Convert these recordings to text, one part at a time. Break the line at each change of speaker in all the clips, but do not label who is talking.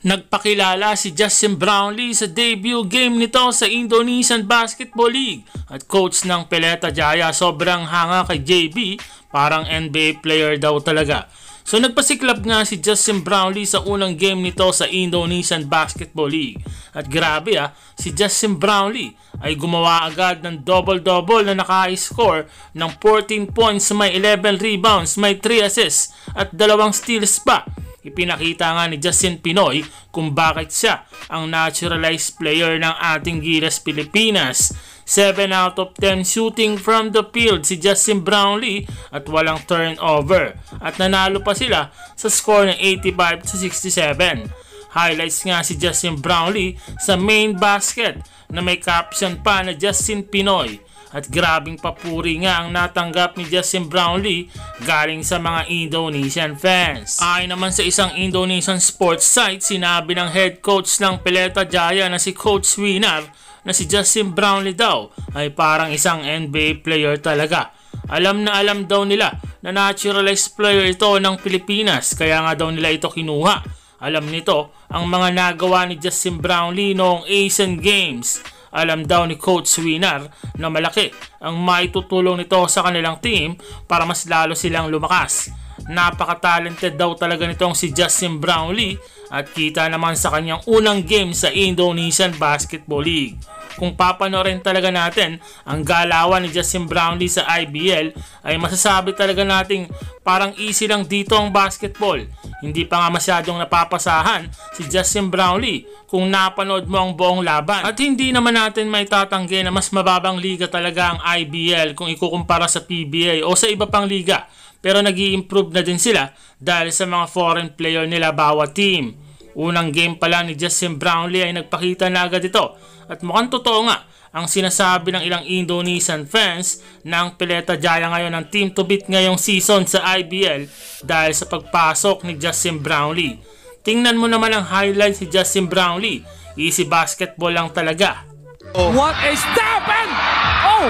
Nagpakilala si Justin Brownlee sa debut game nito sa Indonesian Basketball League at coach ng Pelita Jaya sobrang hanga kay JB, parang NBA player daw talaga. So nagpasiklab nga si Justin Brownlee sa unang game nito sa Indonesian Basketball League. At grabe si Justin Brownlee ay gumawa agad ng double-double na naka-score ng 14 points, may 11 rebounds, may 3 assists at 2 steals pa. Ipinakita nga ni Justin Pinoy kung bakit siya ang naturalized player ng ating Gilas Pilipinas. 7 out of 10 shooting from the field si Justin Brownlee at walang turnover. At nanalo pa sila sa score ng 85-67. Highlights nga si Justin Brownlee sa main basket na may caption pa na Justin Pinoy. At grabing papuri nga ang natanggap ni Justin Brownlee galing sa mga Indonesian fans. Ayon naman sa isang Indonesian sports site, sinabi ng head coach ng Pelita Jaya na si Coach Winar na si Justin Brownlee daw ay parang isang NBA player talaga. Alam na alam daw nila na naturalized player ito ng Pilipinas, kaya nga daw nila ito kinuha. Alam nito ang mga nagawa ni Justin Brownlee noong Asian Games. Alam daw ni Coach Winar na malaki ang maitutulong nito sa kanilang team para mas lalo silang lumakas. Napaka-talented daw talaga nitong si Justin Brownlee at kita naman sa kanyang unang game sa Indonesian Basketball League. Kung papanoorin talaga natin ang galawan ni Justin Brownlee sa IBL ay masasabi talaga nating parang easy lang dito ang basketball. Hindi pa nga masyadong napapasahan si Justin Brownlee kung napanood mo ang buong laban. At hindi naman natin may tatanggi na mas mababang liga talaga ang IBL kung ikukumpara sa PBA o sa iba pang liga. Pero nag-i-improve na din sila dahil sa mga foreign player nila bawat team. Unang game pa lang ni Justin Brownlee ay nagpakita na agad ito. At mukhang totoo nga ang sinasabi ng ilang Indonesian fans na ang Pelita Jaya ngayon ang team to beat ngayong season sa IBL dahil sa pagpasok ni Justin Brownlee. Tingnan mo naman ang highlights ni Justin Brownlee. Easy basketball lang talaga.
What a step and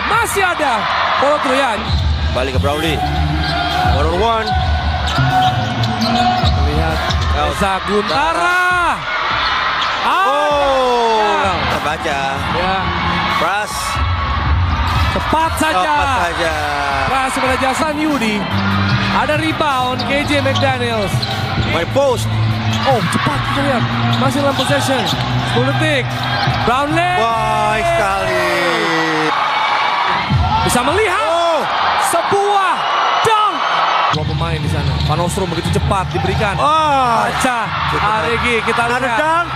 masih ada. Follow through yan.
Balik ke Brownlee. 1-on-1.
Lihat Zaguntara.
Terbaca.
Ya.
Pras.
Cepat saja. Pras pada Jasan Yudi. Ada rebound KJ McDaniels.
Main post.
Cepat kita lihat. Masih dalam possession. 10 detik. Brownlee.
Baik sekali.
Bisa melihat. Sebuah dunk. Dua pemain di sana. Panostrum begitu cepat diberikan. Baca. Arigi kita lihat.
Ada dunk.